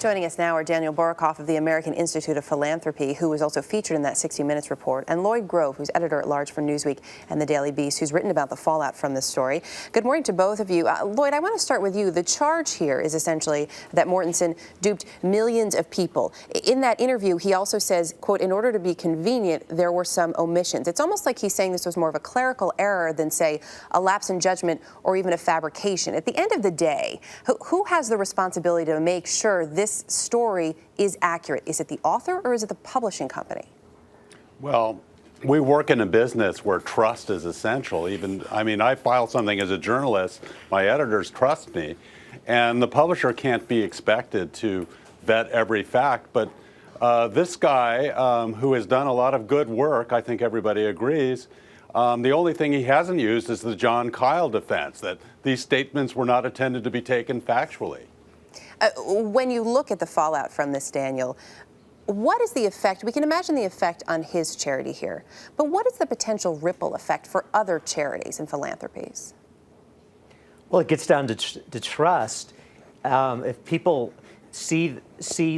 Joining us now are Daniel Borochoff of the American Institute of Philanthropy, who was also featured in that 60 Minutes report, and Lloyd, who's editor-at-large for Newsweek and the Daily Beast, who's written about the fallout from this story. Good morning to both of you. Lloyd, I want to start with you. The charge here is essentially that Mortensen duped millions of people. In that interview, he also says, quote, in order to be convenient, there were some omissions. It's almost like he's saying this was more of a clerical error than, say, a lapse in judgment or even a fabrication. At the end of the day, who has the responsibility to make sure this story is accurate? Is it the author or is it the publishing company? Well, we work in a business where trust is essential. I file something as a journalist, my editors trust me, and the publisher can't be expected to vet every fact. But this guy, who has done a lot of good work, I think everybody agrees, the only thing he hasn't used is the John Kyle defense, that these statements were not intended to be taken factually. When you look at the fallout from this, Daniel, what is the effect? We can imagine the effect on his charity here, but what is the potential ripple effect for other charities and philanthropies? Well, it gets down to trust. If people see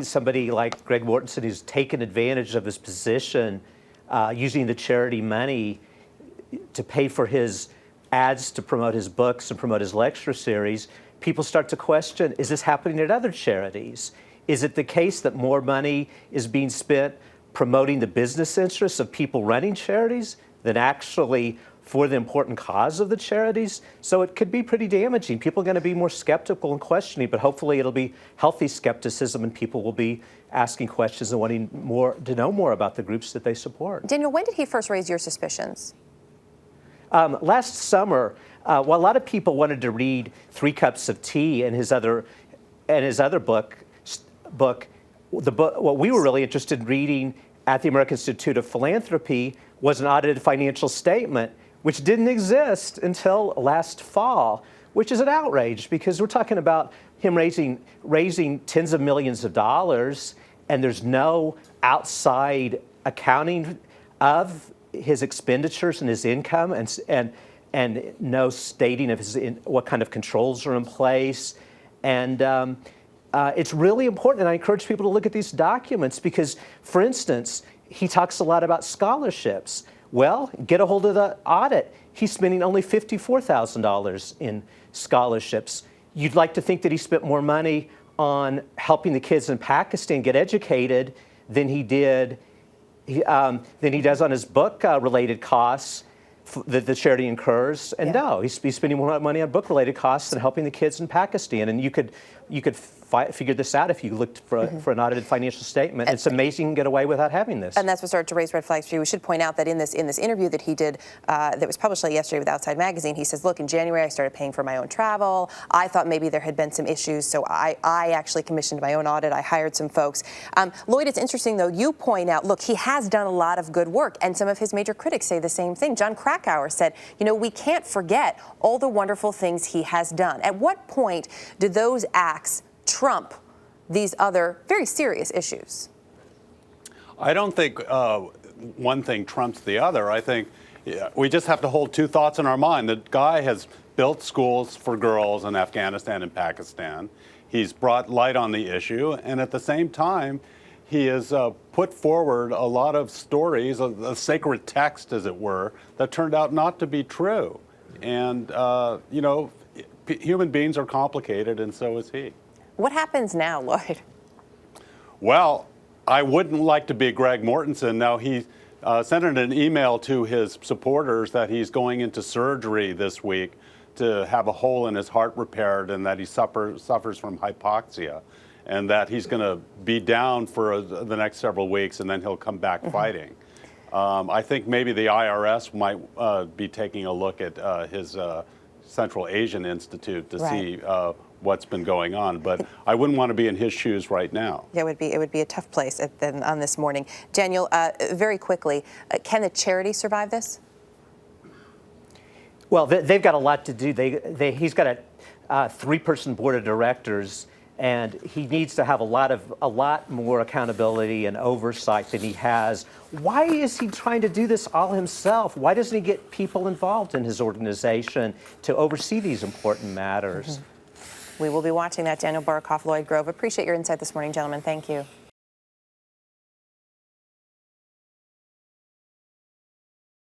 somebody like Greg Mortensen who's taken advantage of his position, using the charity money to pay for his ads to promote his books and promote his lecture series, people start to question, is this happening at other charities? Is it the case that more money is being spent promoting the business interests of people running charities than actually for the important cause of the charities? So it could be pretty damaging. People are going to be more skeptical and questioning, but hopefully it'll be healthy skepticism and people will be asking questions and wanting to know more about the groups that they support. Daniel, when did he first raise your suspicions? Last summer, while a lot of people wanted to read 3 Cups of Tea and his other book, what we were really interested in reading at the American Institute of Philanthropy was an audited financial statement, which didn't exist until last fall, which is an outrage because we're talking about him raising tens of millions of dollars, and there's no outside accounting of his expenditures and his income, and no stating of what kind of controls are in place. And it's really important, and I encourage people to look at these documents because, for instance, he talks a lot about scholarships. Well, get a hold of the audit. He's spending only $54,000 in scholarships. You'd like to think that he spent more money on helping the kids in Pakistan get educated than he does on his book-related costs that the charity incurs. And no, he's spending more money on book-related costs than helping the kids in Pakistan. And you could figure this out if you looked for an audited financial statement. It's amazing you can get away without having this. And that's what started to raise red flags for you. We should point out that in this interview that he did that was published yesterday with Outside Magazine, he says, look, in January I started paying for my own travel. I thought maybe there had been some issues, so I actually commissioned my own audit. I hired some folks. Lloyd, it's interesting, though, you point out, look, he has done a lot of good work, and some of his major critics say the same thing. John Krakauer said, we can't forget all the wonderful things he has done. At what point do those acts trump these other very serious issues? I don't think one thing trumps the other. I think we just have to hold 2 thoughts in our mind. The guy has built schools for girls in Afghanistan and Pakistan. He's brought light on the issue, and at the same time, he has put forward a lot of stories, a sacred text, as it were, that turned out not to be true. And, human beings are complicated, and so is he. What happens now, Lloyd? Well, I wouldn't like to be Greg Mortensen. Now, he sent in an email to his supporters that he's going into surgery this week to have a hole in his heart repaired and that he suffers from hypoxia and that he's going to be down for the next several weeks and then he'll come back fighting. I think maybe the IRS might be taking a look at his Central Asian Institute to see what's been going on, but I wouldn't want to be in his shoes right now. Yeah, it would be a tough place on this morning. Daniel, very quickly, can the charity survive this? Well, they've got a lot to do. He's got a 3-person board of directors, and he needs to have a lot more accountability and oversight than he has. Why is he trying to do this all himself? Why doesn't he get people involved in his organization to oversee these important matters? We will be watching that. Daniel Borochoff, Lloyd Grove. Appreciate your insight this morning, gentlemen. Thank you.